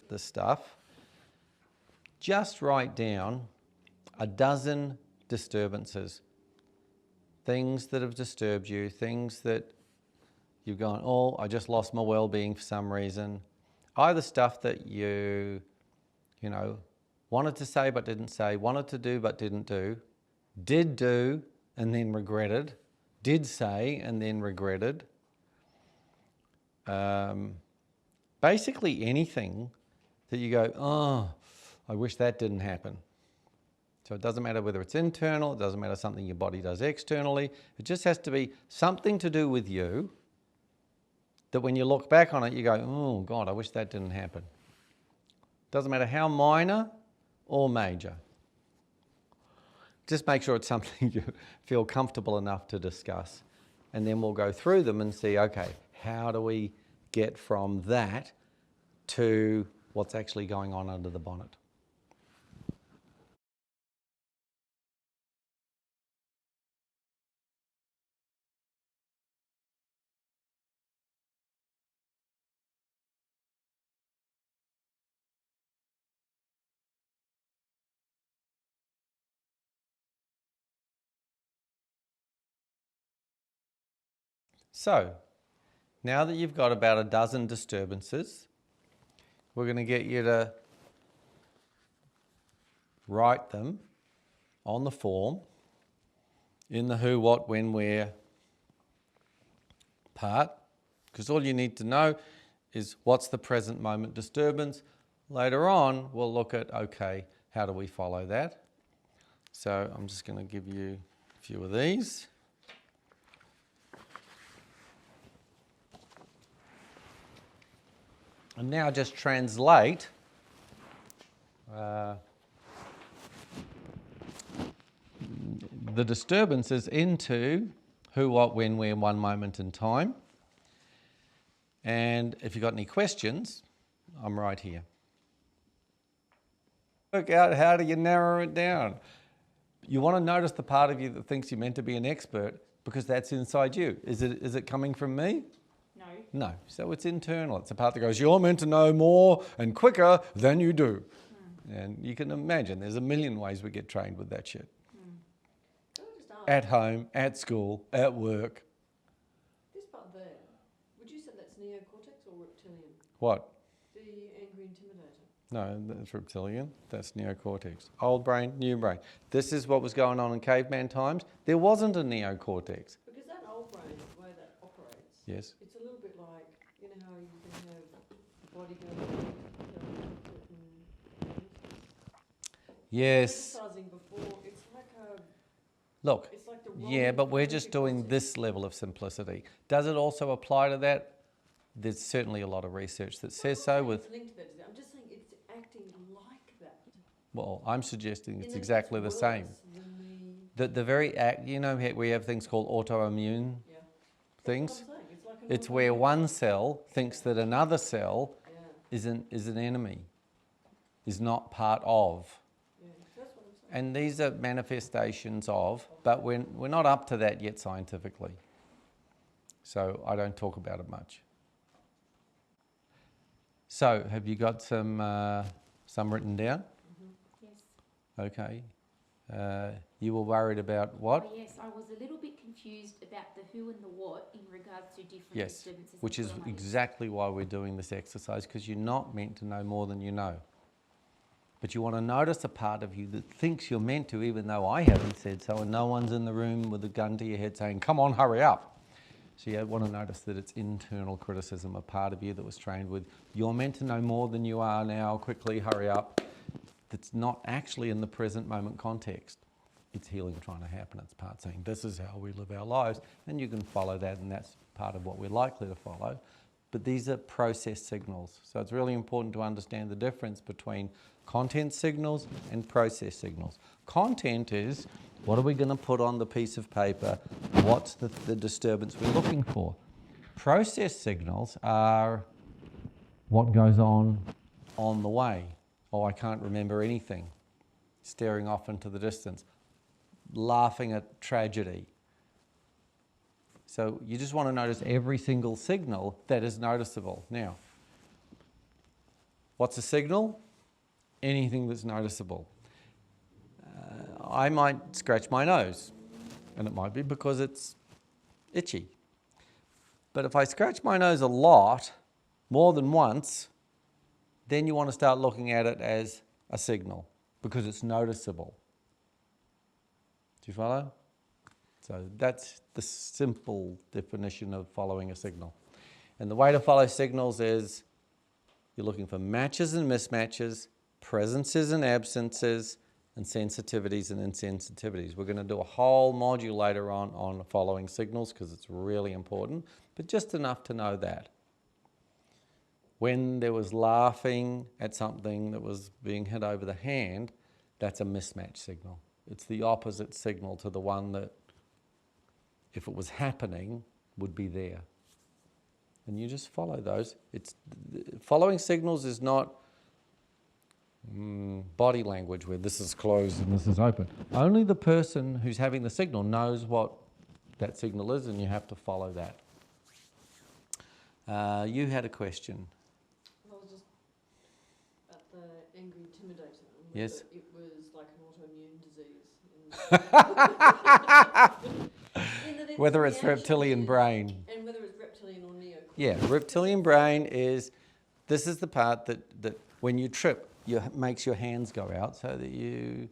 the stuff, just write down a dozen disturbances. Things that have disturbed you, things that you've gone, oh, I just lost my well-being for some reason. Either stuff that you wanted to say but didn't say, wanted to do but didn't do, did do and then regretted, did say and then regretted. Basically anything that you go, oh, I wish that didn't happen. So it doesn't matter whether it's internal, it doesn't matter something your body does externally, it just has to be something to do with you that when you look back on it, you go, oh God, I wish that didn't happen. Doesn't matter how minor or major. Just make sure it's something you feel comfortable enough to discuss. And then we'll go through them and see, okay, how do we get from that to what's actually going on under the bonnet? So, now that you've got about a dozen disturbances, we're going to get you to write them on the form in the who, what, when, where part, because all you need to know is what's the present moment disturbance. Later on, we'll look at, okay, how do we follow that? So I'm just going to give you a few of these. And now just translate the disturbances into who, what, when, where, one moment in time. And if you've got any questions, I'm right here. Work out how do you narrow it down. You want to notice the part of you that thinks you're meant to be an expert because that's inside you. Is it coming from me? No, so it's internal. It's the part that goes, you're meant to know more and quicker than you do. And you can imagine there's a million ways we get trained with that shit. At home, at school, at work. This part there, would you say that's neocortex or reptilian? What? The angry intimidator. No, that's reptilian. That's neocortex. Old brain, new brain. This is what was going on in caveman times. There wasn't a neocortex. Because that old brain, the way that operates, yes, it's a little bit like, you know how you can have the body going yes. exercising before, it's like a... Look, it's like the yeah, but we're just doing concept. this level of simplicity. Does it also apply to that? There's certainly a lot of research that says so. With It's linked to that, is it? I'm just saying it's acting like that. well, I'm suggesting it's And exactly the it's same. worse than The very act, you know, we have things called autoimmune yeah. things. That's what I'm saying. It's like an It's where one cell thinks that another cell yeah. is an enemy, is not part of. Yeah. That's what I'm saying. And these are manifestations of, but we're not up to that yet scientifically. So I don't talk about it much. So have you got some written down? Yes. Okay. You were worried about what? Oh, yes, I was a little bit confused about the who and the what in regards to different Yes, disturbances. which is exactly why we're doing this exercise, because you're not meant to know more than you know. But you want to notice a part of you that thinks you're meant to, even though I haven't said so, and no one's in the room with a gun to your head saying, come on, hurry up. So you want to notice that it's internal criticism, a part of you that was trained with, you're meant to know more than you are now, quickly, hurry up. That's not actually in the present moment context. It's healing trying to happen. It's part saying, this is how we live our lives, and you can follow that, and that's part of what we're likely to follow. But these are process signals. So it's really important to understand the difference between content signals and process signals. Content is, what are we going to put on the piece of paper? What's the disturbance we're looking for? Process signals are what goes on the way. Oh, I can't remember anything. Staring off into the distance. Laughing at tragedy. So you just want to notice every single signal that is noticeable. Now, What's a signal? Anything that's noticeable. I might scratch my nose, and it might be because it's itchy. But if I scratch my nose a lot, more than once, then you want to start looking at it as a signal because it's noticeable. Do you follow? So that's the simple definition of following a signal. And the way to follow signals is you're looking for matches and mismatches, presences and absences, and sensitivities and insensitivities. We're going to do a whole module later on following signals because it's really important, but just enough to know that. When there was laughing at something that was being hit over the hand, that's a mismatch signal. It's the opposite signal to the one that, if it was happening, would be there. And you just follow those. Following signals is not body language where this is closed and this is open. Only the person who's having the signal knows what that signal is, and you have to follow that. You had a question. I was just at the angry intimidator. Yes. It was like an autoimmune disease. Whether it's reptilian brain. And whether it's reptilian or neocortex. Yeah, reptilian brain this is the part that when you trip, makes your hands go out so that you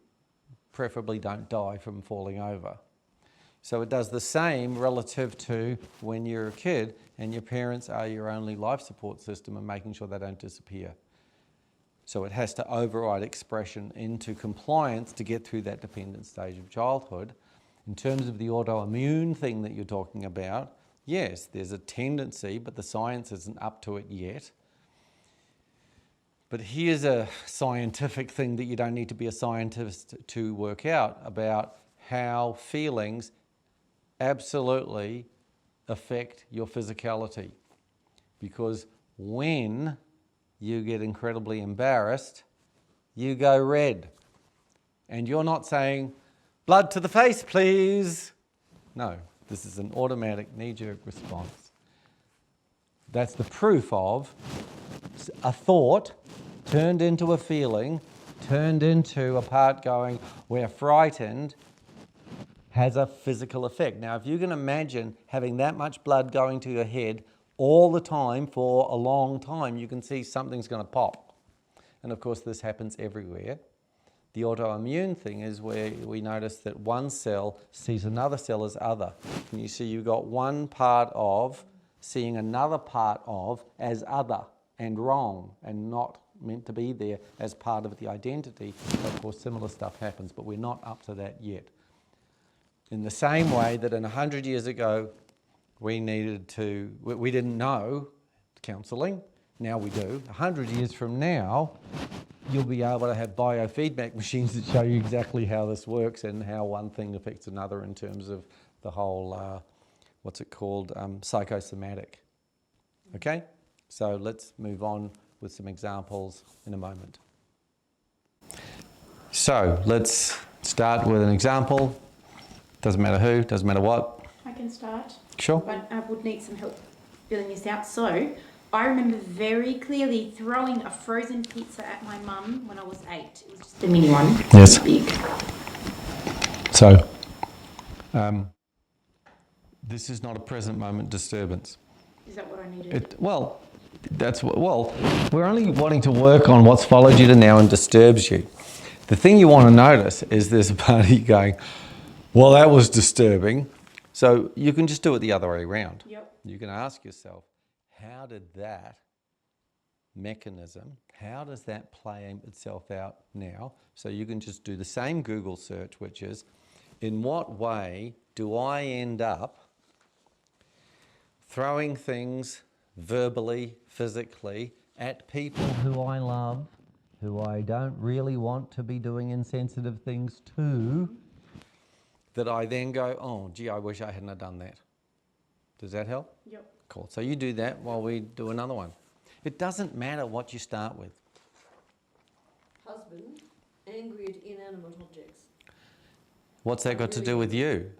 preferably don't die from falling over. So it does the same relative to when you're a kid and your parents are your only life support system and making sure they don't disappear. So it has to override expression into compliance to get through that dependent stage of childhood. In terms of the autoimmune thing that you're talking about, yes, there's a tendency, but the science isn't up to it yet. But here's a scientific thing that you don't need to be a scientist to work out about how feelings absolutely affect your physicality. Because when you get incredibly embarrassed, you go red. And you're not saying, blood to the face, please. No, this is an automatic knee-jerk response. That's the proof of a thought turned into a feeling, turned into a part going, we're frightened, has a physical effect. Now, if you can imagine having that much blood going to your head all the time for a long time, you can see something's going to pop. And of course, this happens everywhere. The autoimmune thing is where we notice that one cell sees another cell as other. And you see you've got one part of seeing another part of as other and wrong and not meant to be there as part of the identity. Of course, similar stuff happens, but we're not up to that yet. In the same way that 100 years ago, we didn't know counselling, now we do. 100 years from now, you'll be able to have biofeedback machines that show you exactly how this works and how one thing affects another in terms of the whole, psychosomatic. Okay? So let's move on with some examples in a moment. So let's start with an example. Doesn't matter who, doesn't matter what. I can start. Sure. But I would need some help filling this out. So I remember very clearly throwing a frozen pizza at my mum when I was 8. It was just a mini one. Yes. Big. So this is not a present moment disturbance. Is that what I needed? We're only wanting to work on what's followed you to now and disturbs you. The thing you want to notice is there's a part of you going, well, that was disturbing. So you can just do it the other way around. Yep. You can ask yourself, how did that mechanism, how does that play itself out now? So you can just do the same Google search, which is, in what way do I end up throwing things verbally, physically, at people who I love, who I don't really want to be doing insensitive things to, that I then go, oh, gee, I wish I hadn't have done that. Does that help? Yep. Cool. So you do that while we do another one. It doesn't matter what you start with. Husband, angry at inanimate objects. What's that got to do with you?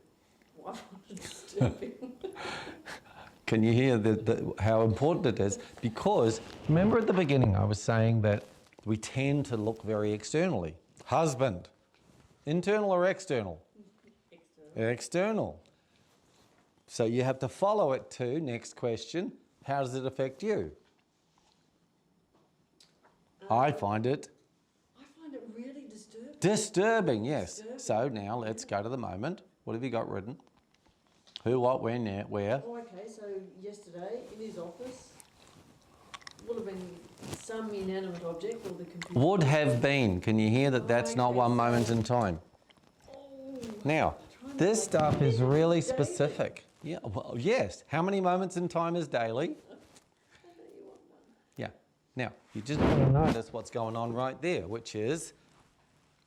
Why was it disturbing? Can you hear how important it is? Because remember at the beginning I was saying that we tend to look very externally. Husband, internal or external? External. External. So you have to follow it to, next question, how does it affect you? I find it really disturbing. disturbing, yes. Disturbing. So now let's go to the moment. What have you got written? Who, what, when, where? Oh, okay, so yesterday in his office would have been some inanimate object or the computer. Would have been. Can you hear that that's not Okay, one so- moment in time? Oh, Now, trying to this make stuff is really daily. specific. Yeah, well, yes. How many moments in time is daily? I bet you want one. Yeah. Now, you just want to notice what's going on right there, which is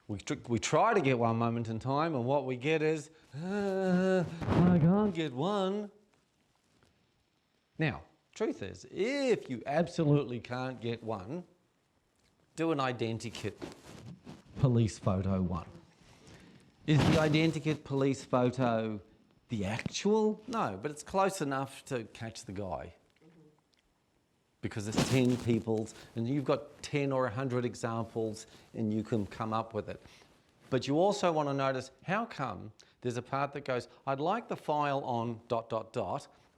we try to get one moment in time, and what we get is, I can't get one. Now, truth is, if you absolutely can't get one, do an identikit police photo one. Is the identikit police photo the actual? No, but it's close enough to catch the guy. Because it's 10 people's, and you've got 10 or 100 examples, and you can come up with it. But you also want to notice, how come there's a part that goes, I'd like the file on ...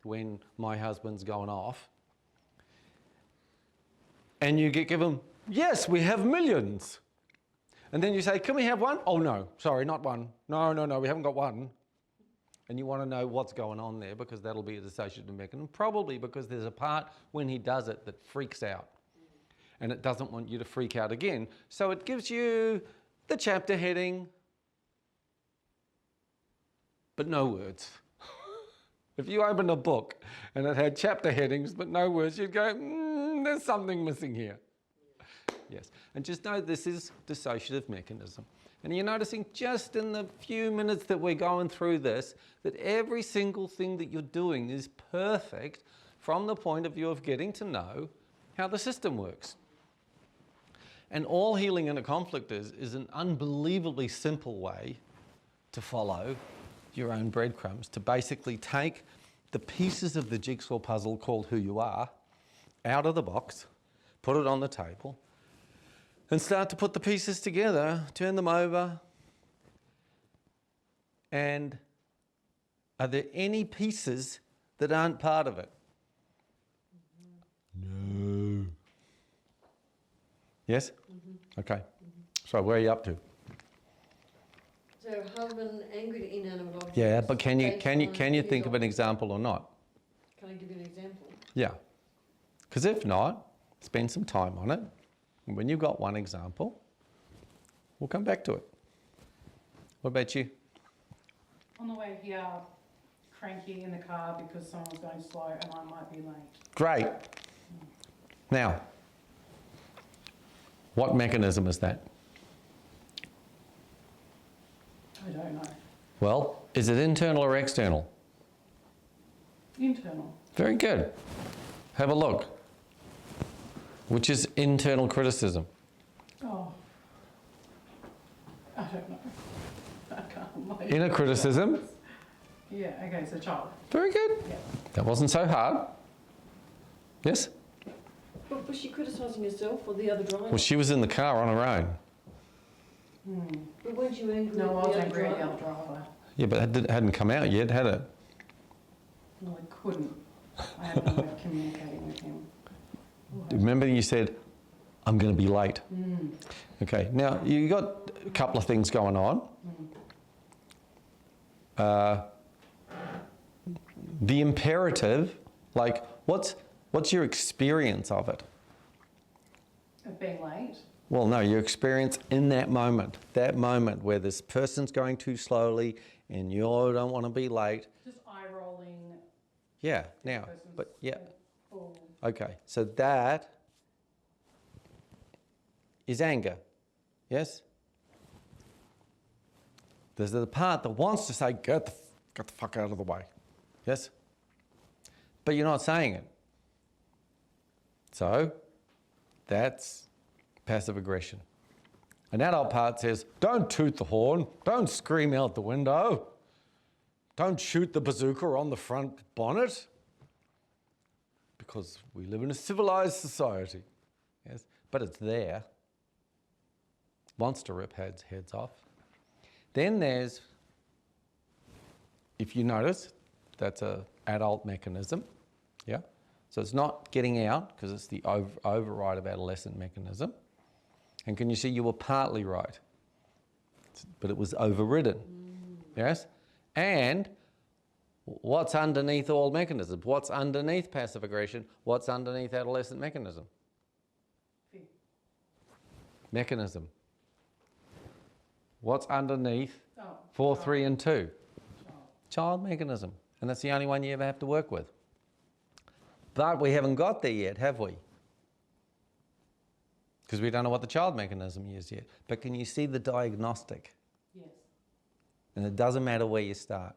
when my husband's going off. And you get given, yes, we have millions. And then you say, can we have one? Oh no, sorry, not one. No, we haven't got one. And you want to know what's going on there because that'll be a dissociative mechanism. Probably because there's a part when he does it that freaks out. And it doesn't want you to freak out again. So it gives you the chapter heading, but no words. If you opened a book and it had chapter headings but no words, you'd go, there's something missing here. Yes, and just know this is dissociative mechanism. And you're noticing just in the few minutes that we're going through this, that every single thing that you're doing is perfect from the point of view of getting to know how the system works. And all healing in a conflict is an unbelievably simple way to follow your own breadcrumbs, to basically take the pieces of the jigsaw puzzle called who you are out of the box, put it on the table, and start to put the pieces together, turn them over. And are there any pieces that aren't part of it? No. Yes? Okay. So where are you up to? So husband angry at inanimate objects. Yeah, but can you his think of an office. example or not? Can I give you an example? Yeah. Because if not, spend some time on it. And when you've got one example, we'll come back to it. What about you? On the way here, cranky in the car because someone was going slow and I might be late. Great. Now, what mechanism is that? I don't know. Well, is it internal or external? Internal. Very good. Have a look. Which is internal criticism? Oh. I don't know. I can't. Like, Inner criticism? Yeah, okay, so child. Very good. Yeah. That wasn't so hard. Yes? But was she criticising herself or the other driver? Well, she was in the car on her own. But weren't you angry No, I at was the other angry at the driver? other driver. Yeah, but it hadn't come out yet, had it? Well, I couldn't. I had no way of communicating with him. Remember you said, I'm going to be late. Okay, now you got a couple of things going on. The imperative, like what's your experience of it? Of being late. Well, no, your experience in that moment where this person's going too slowly and you don't want to be late. Just eye rolling. Yeah, now, person's but yeah, Oh. okay, so that is anger, yes? There's the part that wants to say, get the fuck out of the way, yes? But you're not saying it. So, that's passive aggression. An adult part says, don't toot the horn, don't scream out the window, don't shoot the bazooka on the front bonnet. because we live in a civilized society. Yes, but it's there. Wants to rip heads off. Then there's, if you notice, that's an adult mechanism. Yeah, so it's not getting out because it's the override of adolescent mechanism. And can you see you were partly right, but it was overridden. Yes, and what's underneath all mechanisms? What's underneath passive aggression? What's underneath adolescent mechanism? Fear. Mechanism. What's underneath Oh, 4, 3 and 2? child. Child mechanism. And that's the only one you ever have to work with. But we haven't got there yet, have we? Because we don't know what the child mechanism is yet. But can you see the diagnostic? Yes. And it doesn't matter where you start.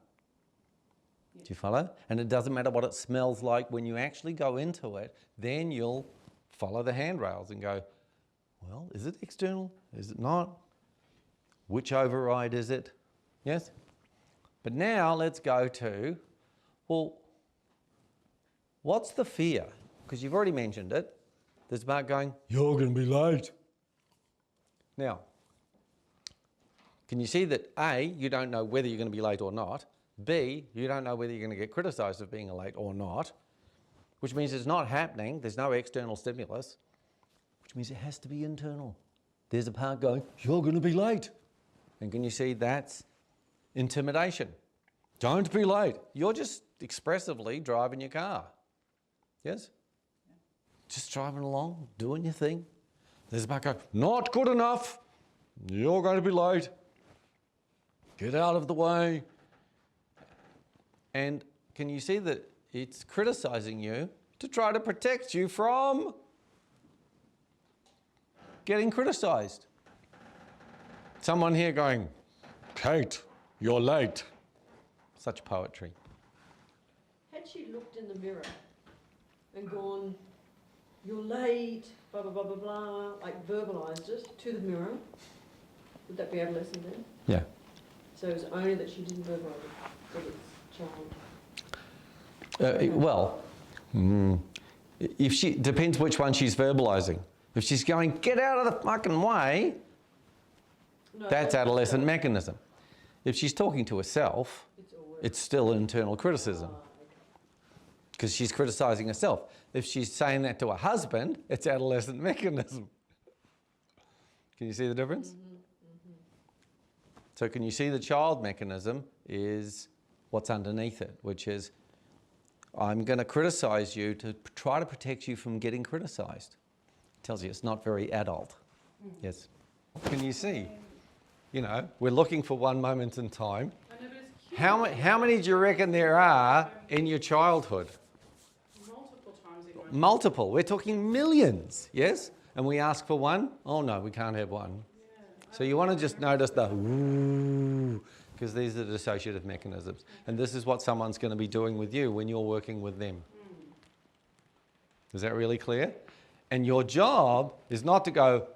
Yes. Do you follow? And it doesn't matter what it smells like when you actually go into it, then you'll follow the handrails and go, well, is it external? Is it not? Which override is it? Yes? But now let's go to, well, what's the fear? Because you've already mentioned it. There's about going, you're going to be late. Now, can you see that A, you don't know whether you're going to be late or not. B, you don't know whether you're going to get criticised for being late or not, which means it's not happening. There's no external stimulus, which means it has to be internal. There's a part going, you're going to be late. And can you see that's intimidation? Don't be late. You're just expressively driving your car. Yes? Just driving along, doing your thing. There's a part going, not good enough. You're going to be late. Get out of the way. And can you see that it's criticising you to try to protect you from getting criticised? Someone here going, Kate, you're late. Such poetry. Had she looked in the mirror and gone, you're late, blah, blah, blah, blah, blah, like verbalised it to the mirror, would that be adolescent then? Yeah. So it was only that she didn't verbalise it, that it's child. Well, if she, depends which one she's verbalising. If she's going, get out of the fucking way, No, that's adolescent mechanism. If she's talking to herself, It's all work. it's still internal criticism Ah, okay. because she's criticising herself. If she's saying that to her husband, it's adolescent mechanism. Can you see the difference? So can you see the child mechanism is what's underneath it, which is I'm going to criticise you to try to protect you from getting criticised. Tells you it's not very adult. Yes. Can you see? You know, we're looking for one moment in time. I know, but it's cute. How many do you reckon there are in your childhood? Multiple times in my Multiple. We're talking millions, yes? And we ask for one? Oh no, we can't have one. So you want to just notice the ooh, because these are the dissociative mechanisms. And this is what someone's going to be doing with you when you're working with them. Is that really clear? And your job is not to go,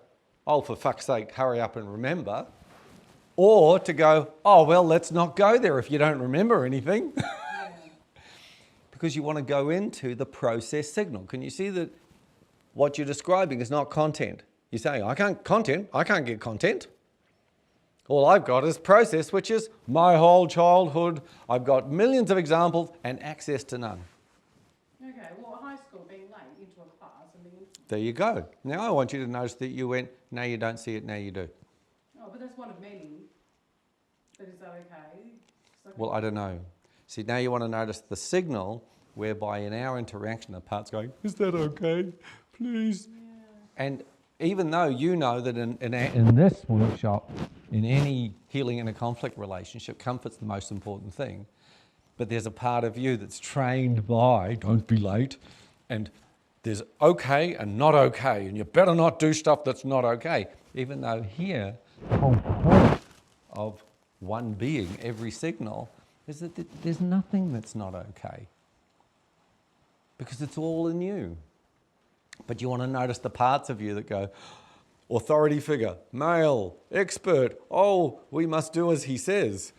oh, for fuck's sake, hurry up and remember. Or to go, oh, well, let's not go there if you don't remember anything. Because you want to go into the process signal. Can you see that what you're describing is not content? You're saying, I can't get content. All I've got is process, which is my whole childhood. I've got millions of examples and access to none. Okay, well, high school, being late into a class and being... There you go. Now I want you to notice that you went, now you don't see it, now you do. Oh, but that's one of many. But is that okay? Well, I don't know. See, now you want to notice the signal whereby in our interaction the part's going, is that okay? Please. Yeah. And even though you know that in this workshop, in any healing in a conflict relationship, comfort's the most important thing. But there's a part of you that's trained by, don't be late, and there's okay and not okay, and you better not do stuff that's not okay. Even though here, the whole point of one being, every signal, is that there's nothing that's not okay. Because it's all in you. But you want to notice the parts of you that go, authority figure, male, expert, oh, we must do as he says.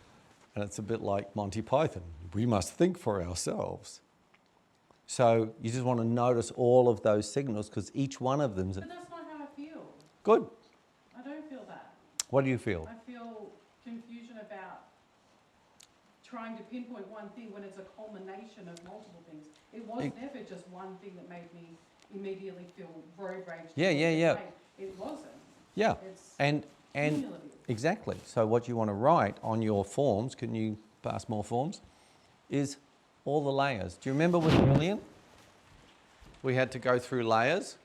And it's a bit like Monty Python. We must think for ourselves. So you just want to notice all of those signals because each one of them's But that's not how I feel. good. I don't feel that. What do you feel? I feel confusion about trying to pinpoint one thing when it's a culmination of multiple things. It was never just one thing that made me immediately feel road rage. Yeah. It wasn't. Yeah. It's And cumulative. exactly. So what you want to write on your forms, can you pass more forms, is all the layers. Do you remember with Lillian? We had to go through layers.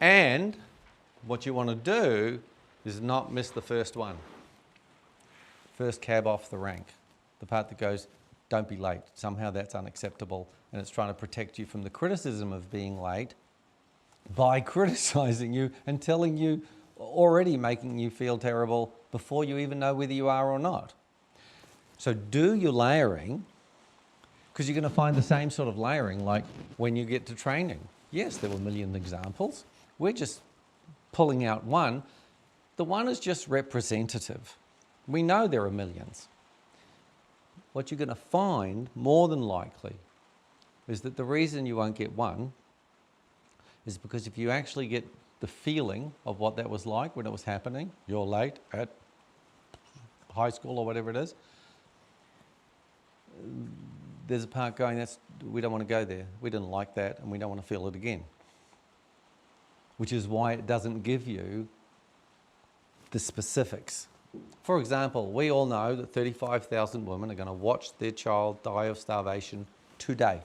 And what you want to do is not miss the first one. First cab off the rank. The part that goes, don't be late. Somehow that's unacceptable. And it's trying to protect you from the criticism of being late by criticising you and telling you, already making you feel terrible before you even know whether you are or not. So do your layering, because you're going to find the same sort of layering like when you get to training. Yes, there were a million examples. We're just pulling out one. The one is just representative. We know there are millions. What you're going to find, more than likely, is that the reason you won't get one is because if you actually get the feeling of what that was like when it was happening, you're late at high school or whatever it is, there's a part going, we don't want to go there. We didn't like that and we don't want to feel it again. Which is why it doesn't give you the specifics. For example, we all know that 35,000 women are going to watch their child die of starvation today.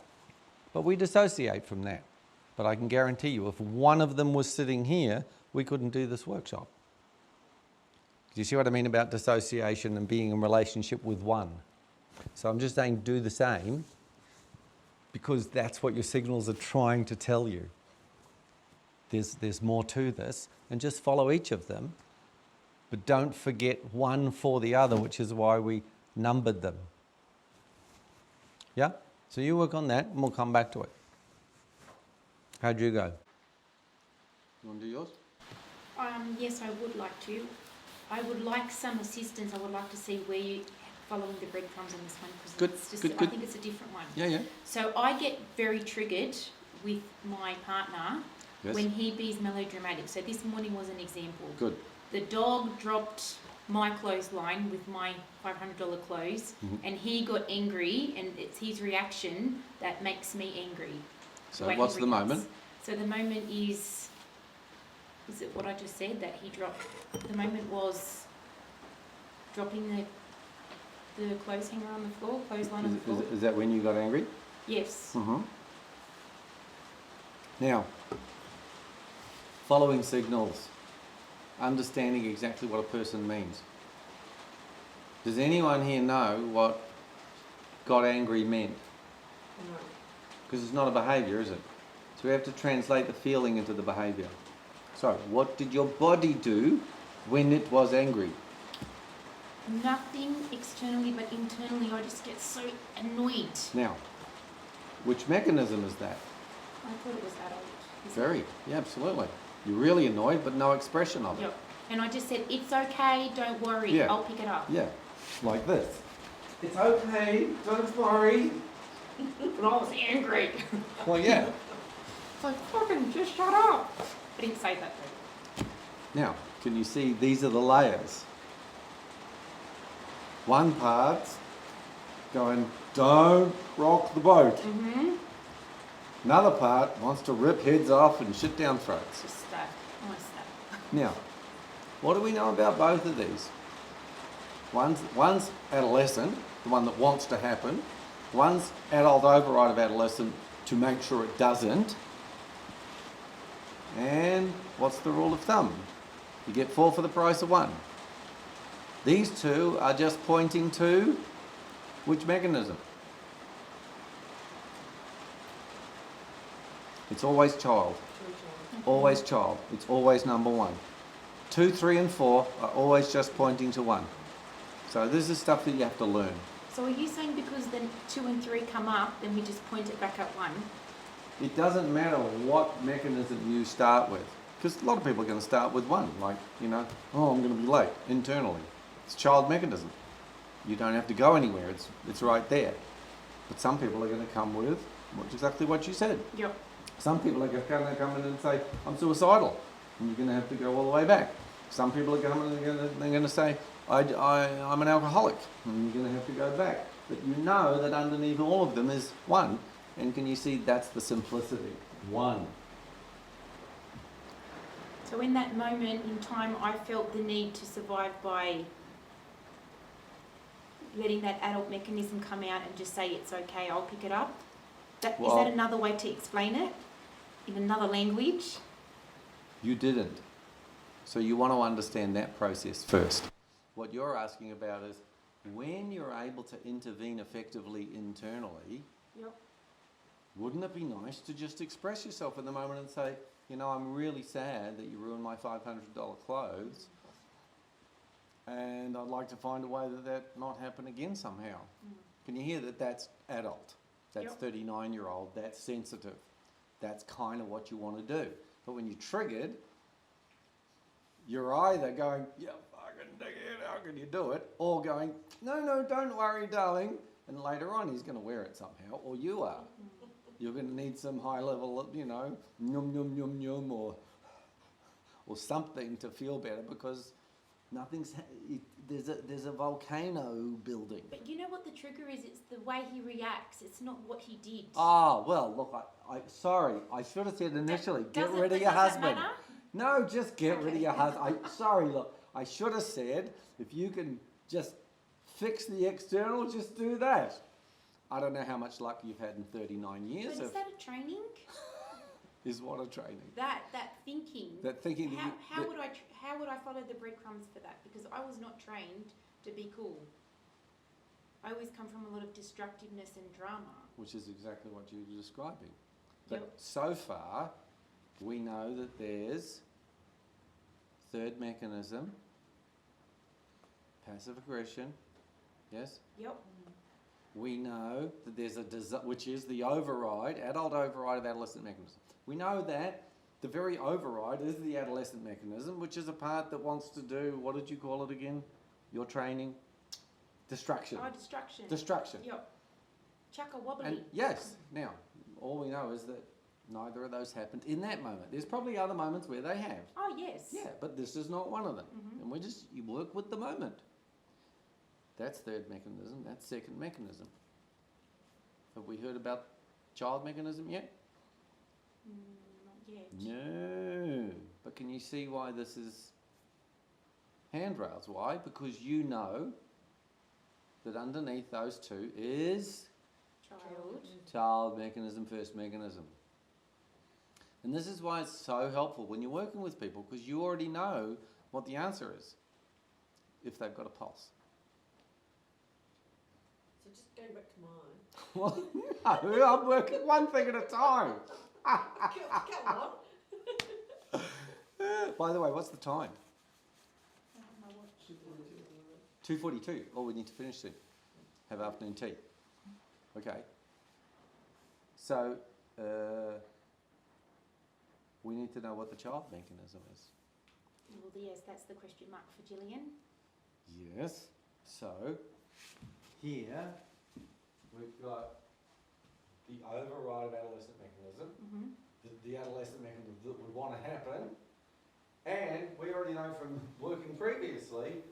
But we dissociate from that. But I can guarantee you, if one of them was sitting here, we couldn't do this workshop. Do you see what I mean about dissociation and being in relationship with one? So I'm just saying do the same because that's what your signals are trying to tell you. There's more to this, and just follow each of them. But don't forget one for the other, which is why we numbered them. Yeah? So you work on that and we'll come back to it. How'd you go? You want to do yours? Yes, I would like to. I would like some assistance. I would like to see where you following the breadcrumbs on this one because I think it's a different one. Yeah. So I get very triggered with my partner when he be's melodramatic. So this morning was an example. Good. The dog dropped my clothesline with my $500 clothes, and he got angry, and it's his reaction that makes me angry. So what's the moment? So the moment is it what I just said, that he dropped? The moment was dropping the clothes hanger on the floor, clothesline on the floor. Is that when you got angry? Yes. Now, following signals, understanding exactly what a person means. Does anyone here know what got angry meant? No. Because it's not a behaviour, is it? So we have to translate the feeling into the behaviour. So, what did your body do when it was angry? Nothing externally, but internally I just get so annoyed. Now, which mechanism is that? I thought it was adult. Very, yeah, absolutely. You're really annoyed, but no expression of it. Yep. And I just said, it's okay, don't worry, Yeah. I'll pick it up. Yeah, like this. It's okay, don't worry. But I was angry. Well, yeah. It's like, fucking just shut up. I didn't say that though. Now, can you see these are the layers? One part's going, don't rock the boat. Mm-hmm. Another part wants to rip heads off and shit down throats. Just that. Almost that. Now, what do we know about both of these? One's adolescent, the one that wants to happen. One's adult override of adolescent to make sure it doesn't. And what's the rule of thumb? You get 4 for the price of 1. These two are just pointing to which mechanism? It's always child. Always child. It's always number 1. 2, 3 and 4 are always just pointing to 1. So this is stuff that you have to learn. So are you saying because then 2 and 3 come up, then we just point it back at 1? It doesn't matter what mechanism you start with. Because a lot of people are going to start with 1. Like, oh, I'm going to be late internally. It's child mechanism. You don't have to go anywhere. It's right there. But some people are going to come with exactly what you said. Yep. Some people are going to come in and say, I'm suicidal, and you're going to have to go all the way back. Some people are coming and they're going to say, I'm an alcoholic, and you're going to have to go back. But you know that underneath all of them is one, and can you see that's the simplicity? One. So in that moment in time, I felt the need to survive by letting that adult mechanism come out and just say, it's okay, I'll pick it up. Is that another way to explain it? In another language? You didn't. So you want to understand that process first. What you're asking about is when you're able to intervene effectively internally, Yep. wouldn't it be nice to just express yourself in the moment and say, you know, I'm really sad that you ruined my $500 clothes, and I'd like to find a way that not happen again somehow. Can you hear that that's adult? That's 39-year-old, that's sensitive. That's kind of what you want to do. But when you're triggered, you're either going, yeah, fucking dig it, how can you do it? Or going, no, don't worry, darling. And later on, he's going to wear it somehow, or you are. You're going to need some high level, you know, yum, yum, yum, yum, or something to feel better, because there's a volcano building. But you know what the trigger is? It's the way he reacts. It's not what he did. Oh, well, look, sorry, I should have said initially, get rid of your husband. Matter? No, just get rid of your husband. Sorry, look, I should have said, if you can just fix the external, just do that. I don't know how much luck you've had in 39 years. But is that a training? Is what a training? That thinking. That thinking. How would I follow the breadcrumbs for that? Because I was not trained to be cool. I always come from a lot of destructiveness and drama. Which is exactly what you're describing. But so far, we know that there's third mechanism, passive aggression, yes? Yep. We know that there's which is the override, adult override of adolescent mechanism. We know that the very override is the adolescent mechanism, which is a part that wants to do, what did you call it again? Your training? Destruction. Oh, destruction. Destruction. Yep. Chucka wobbly. And yes, now, all we know is that neither of those happened in that moment. There's probably other moments where they have. Oh, yes. Yeah, but this is not one of them. Mm-hmm. And you work with the moment. That's third mechanism, that's second mechanism. Have we heard about child mechanism yet? Not yet. No. But can you see why this is handrails? Why? Because you know that underneath those two is child mechanism, first mechanism. And this is why it's so helpful when you're working with people, because you already know what the answer is if they've got a pulse. So just going back to mine. Well, no, I'm working one thing at a time. Come on. By the way, what's the time? I don't know what. 2:42. Oh, we need to finish soon. Have afternoon tea. Okay. So, we need to know what the child mechanism is. Well, yes, that's the question mark for Gillian. Yes. So, here we've got the override of adolescent mechanism, the adolescent mechanism that would want to happen, and we already know from working previously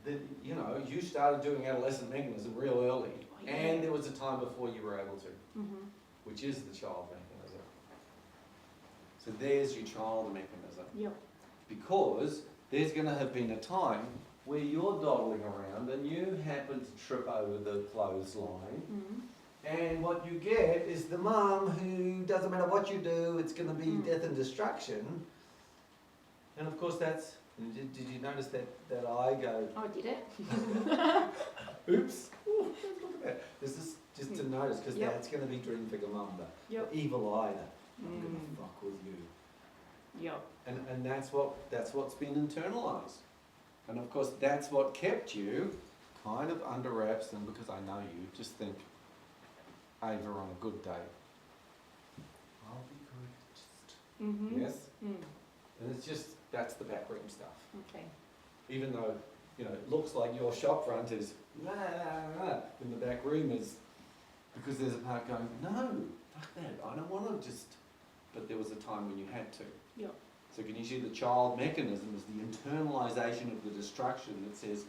that, you know, you started doing adolescent mechanism real early, and there was a time before you were able to, which is the child mechanism. So there's your child mechanism. Yep. Because there's going to have been a time where you're dawdling around and you happen to trip over the clothesline, and what you get is the mum who doesn't matter what you do, it's going to be death and destruction. And of course that's, did you notice that I go, Oh, did it? oops, ooh, look at that. This is just to notice, because that's going to be dream figure mum, the evil eye, I'm going to fuck with you. Yep. And that's what's been internalized. And of course that's what kept you kind of under wraps, and because I know you, just think, Ava, on a good day, I'll be good, yes? And it's just, that's the backroom stuff. Okay. Even though, you know, it looks like your shop front is, in the back room is Because there's a part going, no, fuck that, I don't want to just, but there was a time when you had to. Yeah. So can you see the child mechanism is the internalization of the destruction that says,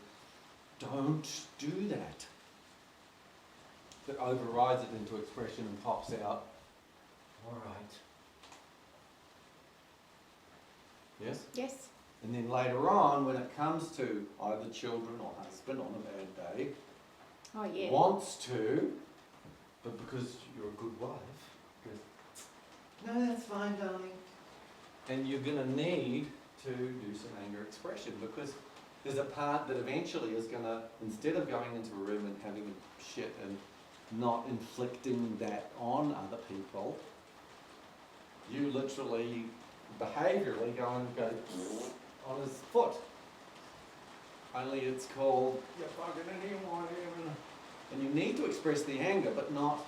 don't do that. That overrides it into expression and pops out, all right. Yes? Yes. And then later on, when it comes to either children or husband on a bad day, Oh yeah. wants to, but because you're a good wife, goes, no, that's fine, darling. And you're going to need to do some anger expression because there's a part that eventually is going to, instead of going into a room and having shit and not inflicting that on other people, you literally, behaviourally go and go on his foot. Only it's called, you're fucking anyone. And you need to express the anger, but not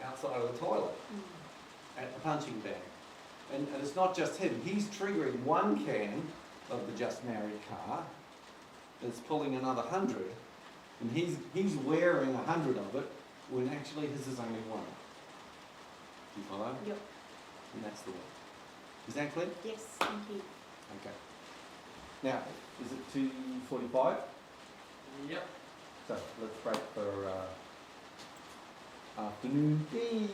outside of the toilet, at the punching bag. And it's not just him. He's triggering one can of the just married car that's pulling another 100. And he's wearing 100 of it when actually his is only one. Do you follow? Yep. And that's the way. Is that clear? Yes, thank you. Okay. Now, is it 2:45? Yep. So let's break for afternoon tea.